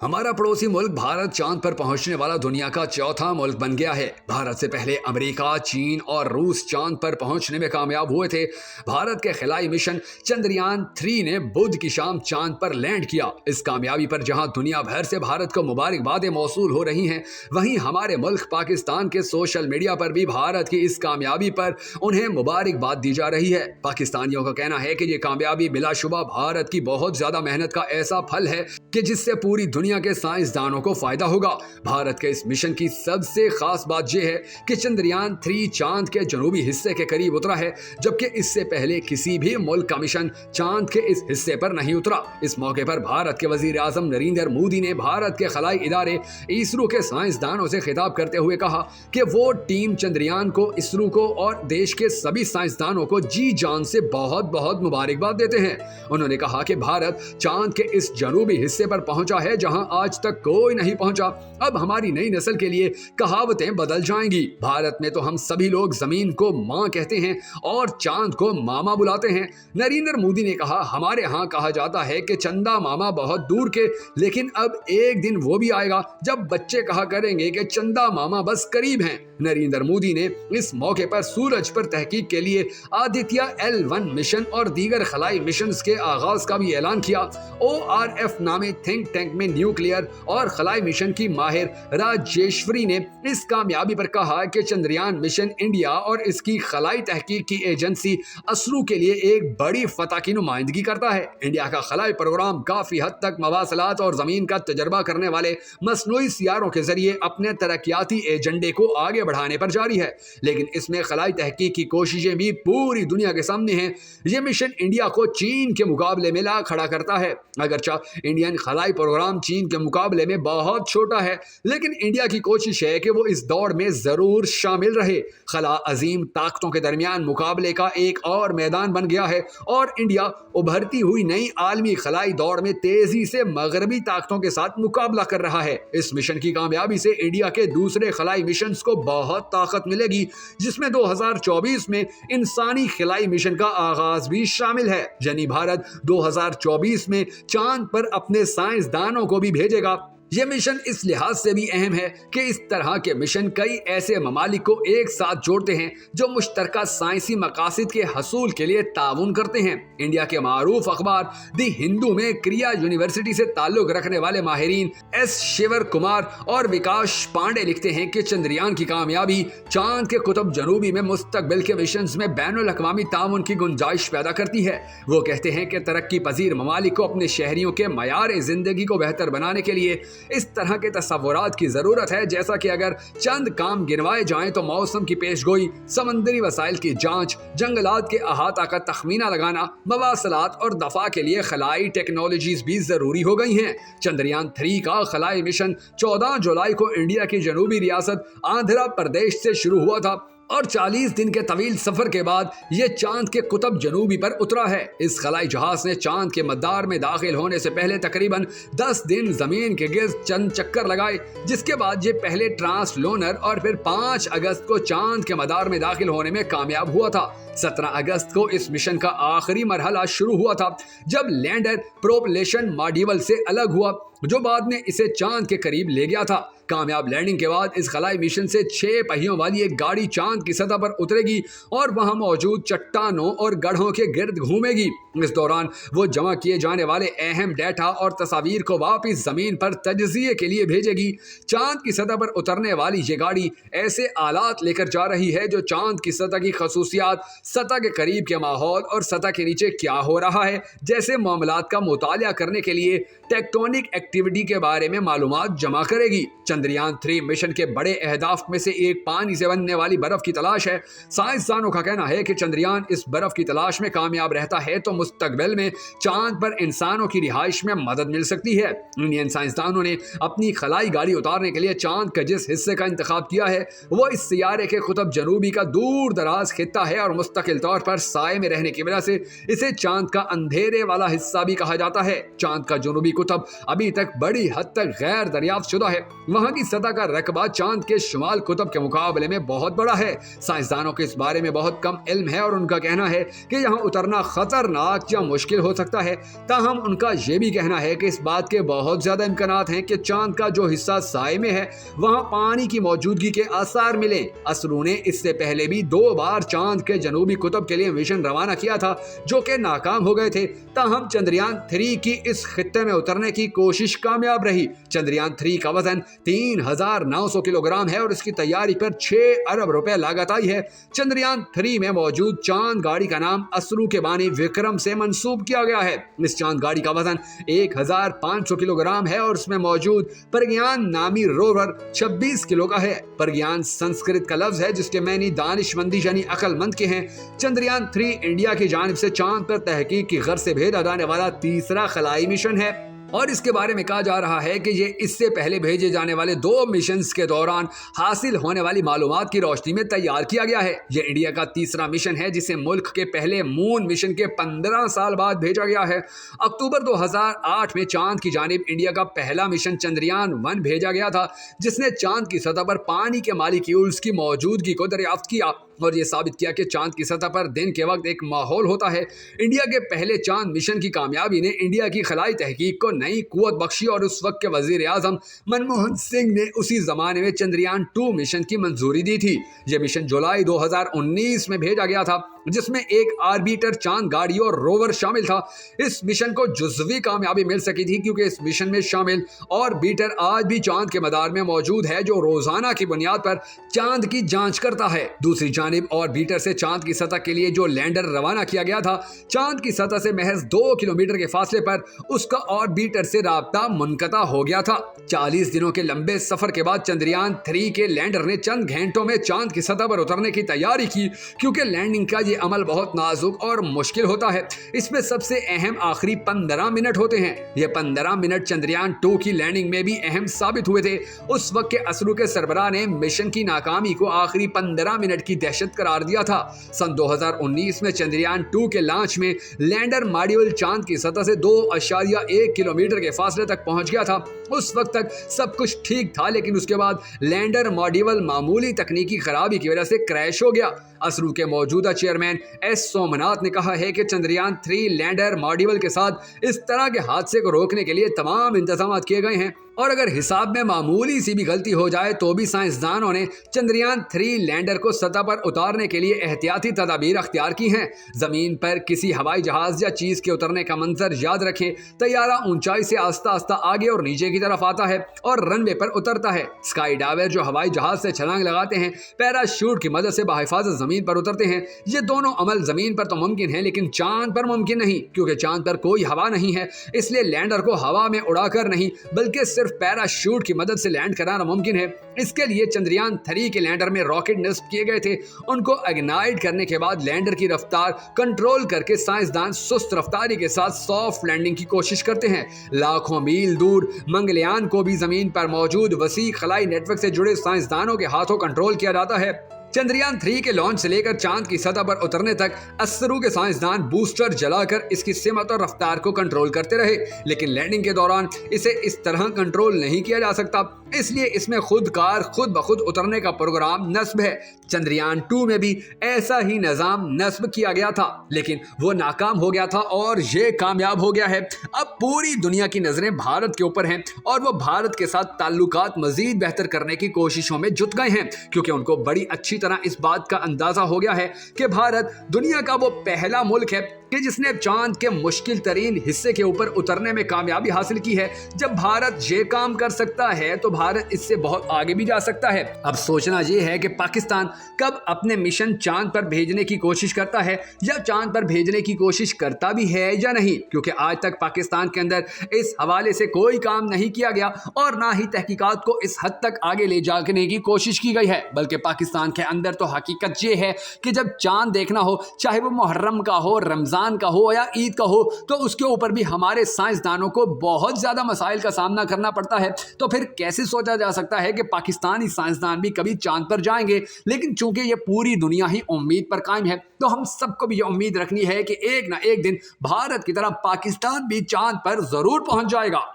ہمارا پڑوسی ملک بھارت چاند پر پہنچنے والا دنیا کا چوتھا ملک بن گیا ہے۔ بھارت سے پہلے امریکہ، چین اور روس چاند پر پہنچنے میں کامیاب ہوئے تھے۔ بھارت کے خلائی مشن چندریان 3 نے بدھ کی شام چاند پر لینڈ کیا۔ اس کامیابی پر جہاں دنیا بھر سے بھارت کو مبارکبادیں موصول ہو رہی ہیں، وہیں ہمارے ملک پاکستان کے سوشل میڈیا پر بھی بھارت کی اس کامیابی پر انہیں مبارکباد دی جا رہی ہے۔ پاکستانیوں کا کہنا ہے کہ یہ کامیابی بلا شبہ بھارت کی بہت زیادہ محنت کا ایسا پھل ہے کہ جس سے پوری دنیا کے سائنسدانوں کو فائدہ ہوگا۔ بھارت کے اس مشن کی سب سے خاص بات یہ ہے کہ چندریان 3 چاند کے جنوبی حصے کے قریب اترا ہے، جبکہ اس سے پہلے کسی بھی ملک کا مشن چاند کے اس حصے پر نہیں اترا۔ اس موقع پر بھارت کے وزیر اعظم نریندر مودی نے بھارت کے خلائی ادارے اسرو کے سائنسدانوں سے خطاب کرتے ہوئے کہا کہ وہ ٹیم چندریان کو، اسرو کو اور دیش کے سبھی سائنسدانوں کو جی جان سے بہت بہت مبارکباد دیتے ہیں۔ انہوں نے کہا کہ بھارت چاند کے اس جنوبی حصے پر پہنچا ہے جہاں آج تک کوئی نہیں پہنچا۔ اب ہماری نئی نسل کے لیے کہاوتیں بدل جائیں گی۔ بھارت میں تو ہم سبھی لوگ زمین کو ماں کہتے ہیں اور چاند کو ماما بلاتے ہیں۔ نریندر مودی نے کہا، ہمارے ہاں کہا جاتا ہے کہ چندا ماما بہت دور کے، لیکن اب ایک دن وہ بھی آئے گا جب بچے کہا کریں گے کہ چندا ماما بس قریب ہیں۔ نریندر مودی نے اس موقع پر سورج پر تحقیق کے لیے آدتیہ L1 مشن اور دیگر خلائی مشنز کے آغاز کا بھی اعلان کیا۔ ORF نامی تھنک ٹینک میں نیوکلیئر اور خلائی مشن کی ماہر راجیشوری نے اس کامیابی پر کہا کہ چندریان مشن انڈیا اور اس کی خلائی تحقیق کی ایجنسی اسرو کے لیے ایک بڑی فتح کی نمائندگی کرتا ہے۔ انڈیا کا خلائی پروگرام کافی حد تک مواصلات اور زمین کا تجربہ کرنے والے مصنوعی سیاروں کے ذریعے اپنے ترقیاتی ایجنڈے کو آگے بڑھانے پر جاری ہے، لیکن اس میں خلائی تحقیق کی کوششیں بھی پوری دنیا کے سامنے ہیں۔ یہ مشن انڈیا کو چین کے مقابلے میں لا کھڑا کرتا ہے۔ اگرچہ انڈین خلائی پروگرام چین کے مقابلے میں بہت چھوٹا ہے، لیکن انڈیا کی کوشش ہے کہ وہ اس دوڑ میں ضرور شامل رہے۔ خلا عظیم طاقتوں کے درمیان مقابلے کا ایک اور میدان بن گیا ہے اور انڈیا ابھرتی ہوئی نئی عالمی خلائی دوڑ میں تیزی سے مغربی طاقتوں کے ساتھ مقابلہ کر رہا ہے۔ اس مشن کی کامیابی سے انڈیا کے دوسرے خلائی مشنز کو بہت طاقت ملے گی، جس میں 2024 میں انسانی خلائی مشن کا آغاز بھی شامل ہے، یعنی بھارت 2024 میں چاند پر اپنے سائنسدانوں کو بھی بھیجے گا۔ یہ مشن اس لحاظ سے بھی اہم ہے کہ اس طرح کے مشن کئی ایسے ممالک کو ایک ساتھ جوڑتے ہیں جو مشترکہ سائنسی مقاصد کے حصول کے لیے تعاون کرتے ہیں۔ انڈیا کے معروف اخبار دی ہندو میں کریا یونیورسٹی سے تعلق رکھنے والے ماہرین ایس شیور کمار اور وکاش پانڈے لکھتے ہیں کہ چندریان کی کامیابی چاند کے قطب جنوبی میں مستقبل کے مشنز میں بین الاقوامی تعاون کی گنجائش پیدا کرتی ہے۔ وہ کہتے ہیں کہ ترقی پذیر ممالک کو اپنے شہریوں کے معیار زندگی کو بہتر بنانے کے لیے اس طرح کے تصورات کی ضرورت ہے، جیسا کہ اگر چند کام گنوائے جائیں تو موسم کی پیش گوئی، سمندری وسائل کی جانچ، جنگلات کے احاطہ کا تخمینہ لگانا، مواصلات اور دفاع کے لیے خلائی ٹیکنالوجیز بھی ضروری ہو گئی ہیں۔ چندریان 3 کا خلائی مشن 14 جولائی کو انڈیا کی جنوبی ریاست آندھرا پردیش سے شروع ہوا تھا اور 40 دن کے طویل سفر کے بعد یہ چاند کے قطب جنوبی پر اترا ہے۔ اس خلائی جہاز نے چاند کے مدار میں داخل ہونے سے پہلے تقریباً 10 دن زمین کے گرد چند چکر لگائے، جس کے بعد یہ پہلے ٹرانس لونر اور پھر 5 اگست کو چاند کے مدار میں داخل ہونے میں کامیاب ہوا تھا۔ 17 اگست کو اس مشن کا آخری مرحلہ شروع ہوا تھا، جب لینڈر پروپلشن ماڈیول سے الگ ہوا، جو بعد میں اسے چاند کے قریب لے گیا تھا۔ کامیاب لینڈنگ کے بعد اس خلائی مشن سے 6 پہیوں والی ایک گاڑی چاند کی سطح پر اترے گی اور وہاں موجود چٹانوں اور گڑھوں کے گرد گھومے گی۔ اس دوران وہ جمع کیے جانے والے اہم ڈیٹا اور تصاویر کو واپس زمین پر تجزیے کے لیے بھیجے گی۔ چاند کی سطح پر اترنے والی یہ گاڑی ایسے آلات لے کر جا رہی ہے جو چاند کی سطح کی خصوصیات، سطح کے قریب کے ماحول اور سطح کے نیچے کیا ہو رہا ہے جیسے معاملات کا مطالعہ کرنے کے لیے ٹیکٹونک ایکٹیویٹی کے بارے میں معلومات جمع کرے گی۔ چندریان 3 مشن کے بڑے اہداف میں سے ایک پانی سے بننے والی برف کی تلاش ہے۔ سائنسدانوں کا کہنا ہے کہ چندریان اس برف کی تلاش میں کامیاب رہتا ہے تو مستقبل میں چاند پر انسانوں کی رہائش میں مدد مل سکتی ہے۔ انڈین سائنسدانوں نے اپنی خلائی گاڑی اتارنے کے لیے چاند کے جس حصے کا انتخاب کیا ہے وہ اس سیارے کے قطب جنوبی کا دور دراز خطہ ہے اور مستقل طور پر سائے میں رہنے کی وجہ سے اسے چاند کا اندھیرے والا حصہ بھی کہا جاتا ہے۔ چاند کا جنوبی قطب ابھی تک तक बड़ी हद तक गैर दरियाफ्त शुदा है। वहाँ की सतह का रकबा चांद के शुमाल कुतुब के मुकाबले में बहुत बड़ा है। साइंसदानों को इस बारे में बहुत कम इल्म है और उनका कहना है कि यहाँ उतरना खतरनाक या मुश्किल हो सकता है। ताहम उनका ये भी कहना है कि इस बात के बहुत ज्यादा इम्कानात हैं कि चांद का जो हिस्सा साए में है वहाँ पानी की मौजूदगी के आसार मिले। असरू ने इससे पहले भी 2 बार चांद के जनूबी कुतुब के लिए मिशन रवाना किया था जो कि नाकाम हो गए थे। ताहम चंद्रयान 3 की इस खित्ते में उतरने की कोशिश कामयाब रही। चंद्रयान 3 का वजन 3900 किलोग्राम है और इसकी तैयारी पर 6 अरब रुपए लागत आई है। चंद्रयान 3 में मौजूद चांद गाड़ी का नाम असरू के बानी विक्रम से मंसूब किया गया है। इस चांद गाड़ी का वजन 1500 किलोग्राम है और इसमें मौजूद प्रज्ञान नामी रोवर 26 किलो का है। प्रज्ञान संस्कृत का लफ्ज है जिसके मानी दानिशमंदी यानी अक्लमंद के हैं। चंद्रयान 3 इंडिया की जानिब से चांद पर तहकीक की गर्ज से भेजा जाने वाला तीसरा खलाई मिशन है और इसके बारे में कहा जा रहा है कि ये इससे पहले भेजे जाने वाले 2 मिशंस के दौरान हासिल होने वाली मालूमात की रोशनी में तैयार किया गया है। ये इंडिया का तीसरा मिशन है जिसे मुल्क के पहले मून मिशन के 15 साल बाद भेजा गया है। अक्टूबर 2008 में चांद की जानिब इंडिया का पहला मिशन चंद्रयान 1 भेजा गया था जिसने चांद की सतह पर पानी के मॉलिक्यूल्स की मौजूदगी को दरियाफ्त किया और ये साबित किया कि चांद की सतह पर दिन के वक्त एक माहौल होता है। इंडिया के पहले चांद मिशन की कामयाबी ने इंडिया की खलाई तहकीक को नई कुव्वत बख्शी और उस वक्त के वजीर आजम मनमोहन सिंह ने उसी जमाने में चंद्रयान 2 मिशन की मंजूरी दी थी। यह मिशन जुलाई 2019 में भेजा गया था जिसमें एक आर्बिटर, चांद गाड़ी और रोवर शामिल था। इस मिशन को जुज़वी कामयाबी मिल सकी थी क्योंकि इस मिशन में शामिल ऑर्बिटर आज भी चांद के मदार में मौजूद है जो रोजाना की बुनियाद पर चांद की जांच करता है। दूसरी जानिब ऑर्बिटर से चांद की सतह के लिए जो लैंडर रवाना किया गया था, चांद की सतह से महज 2 किलोमीटर के फासले पर उसका ऑर्बिटर से राब्ता मुनक़ता हो गया था। 40 दिनों के लंबे सफर के बाद चंद्रयान 3 के लैंडर ने चंद घंटों में चांद की सतह पर उतरने की तैयारी की। क्योंकि लैंडिंग का ये अमल बहुत नाजुक और मुश्किल होता है, इसमें सबसे अहम आखिरी 15 मिनट होते हैं। ये 15 मिनट चंद्रयान 2 की लैंडिंग में भी अहम साबित हुए थे। उस वक्त के असरू के सरबराह ने मिशन की नाकामी को आखिरी 15 मिनट की दहशत करार दिया था। सन 2019 में चंद्रयान 2 के लॉन्च में लैंडर मॉड्यूल चांद की सतह से 2.1 किलोमीटर के फासले तक पहुंच गया था। उस वक्त तक सब कुछ ठीक था, लेकिन उसके बाद लैंडर मॉड्यूल मामूली तकनीकी खराबी की वजह से क्रैश हो गया। असरू के मौजूदा चेयरमैन एस सोमनाथ ने कहा है कि चंद्रयान 3 लैंडर मॉड्यूल के साथ इस तरह के हादसे को रोकने के लिए तमाम इंतजाम किए गए हैं और अगर हिसाब में मामूली सी भी गलती हो जाए तो भी साइंसदानों ने चंद्रयान 3 लैंडर को सतह पर उतारने के लिए एहतियाती तदाबीर अख्तियार की हैं। जमीन पर किसी हवाई जहाज या चीज के उतरने का मंजर याद रखें। तैयारा ऊंचाई से आस्ता आस्ता आगे और नीचे की तरफ आता है और रनवे पर उतरता है। स्काई डाइवर जो हवाई जहाज से छलांग लगाते हैं, पैराशूट की मदद से बाहिफाजत जमीन पर उतरते हैं। ये दोनों अमल जमीन पर तो मुमकिन है लेकिन चांद पर मुमकिन नहीं, क्योंकि चांद पर कोई हवा नहीं है। इसलिए लैंडर को हवा में उड़ाकर नहीं बल्कि सिर्फ पैराशूट की मदद से लैंड कराना मुमकिन है। इसके लिए चंद्रयान 3 के लैंडर में रॉकेट नस्ब किए गए थे। उनको इग्नाइट करने के बाद लैंडर की रफ्तार कंट्रोल करके साइंसदान सुस्त रफ्तारी के साथ सॉफ्ट लैंडिंग की कोशिश करते हैं। लाखों मील दूर मंगलयान को भी जमीन पर मौजूद वसी खलाई नेटवर्क से जुड़े साइंसदानों के हाथों कंट्रोल किया जाता है। चंद्रयान 3 के लॉन्च से लेकर चांद की सतह पर उतरने तक असरू के साइंसदान बूस्टर जलाकर इसकी सिमत और रफ्तार को कंट्रोल करते रहे, लेकिन लैंडिंग के दौरान इसे इस तरह कंट्रोल नहीं किया जा सकता। इसलिए इसमें खुद ब खुद उतरने का प्रोग्राम नस्ब है। चंद्रयान 2 में भी ऐसा ही निजाम नस्ब किया गया था, लेकिन वो नाकाम हो गया था और ये कामयाब हो गया है। अब पूरी दुनिया की नजरें भारत के ऊपर हैं और वो भारत के साथ ताल्लुकात मजीद बेहतर करने की कोशिशों में जुट गए हैं, क्योंकि उनको बड़ी अच्छी तरह इस बात का अंदाजा हो गया है कि भारत दुनिया का वो पहला मुल्क है कि जिसने चांद के मुश्किल तरीन हिस्से के ऊपर उतरने में कामयाबी हासिल की है। जब भारत ये काम कर सकता है तो भारत इससे बहुत आगे भी जा सकता है। अब सोचना ये है कि पाकिस्तान कब अपने मिशन चांद पर भेजने की कोशिश करता है या चांद पर भेजने की कोशिश करता भी है या नहीं, क्योंकि आज तक पाकिस्तान के अंदर इस हवाले से कोई काम नहीं किया गया और ना ही तहकीकात को इस हद तक आगे ले जाने की कोशिश की गई है। बल्कि पाकिस्तान के अंदर तो हकीकत ये है कि जब चांद देखना हो, चाहे वो मुहर्रम का हो, रमजान का हो या ईद का हो, तो उसके ऊपर भी हमारे साइंसदानों को बहुत ज्यादा मसाइल का सामना करना पड़ता है। तो फिर कैसे सोचा जा सकता है कि पाकिस्तानी साइंसदान भी कभी चांद पर जाएंगे? लेकिन चूंकि ये पूरी दुनिया ही उम्मीद पर कायम है, तो हम सबको भी ये उम्मीद रखनी है कि एक ना एक दिन भारत की तरह पाकिस्तान भी चांद पर जरूर पहुंच जाएगा।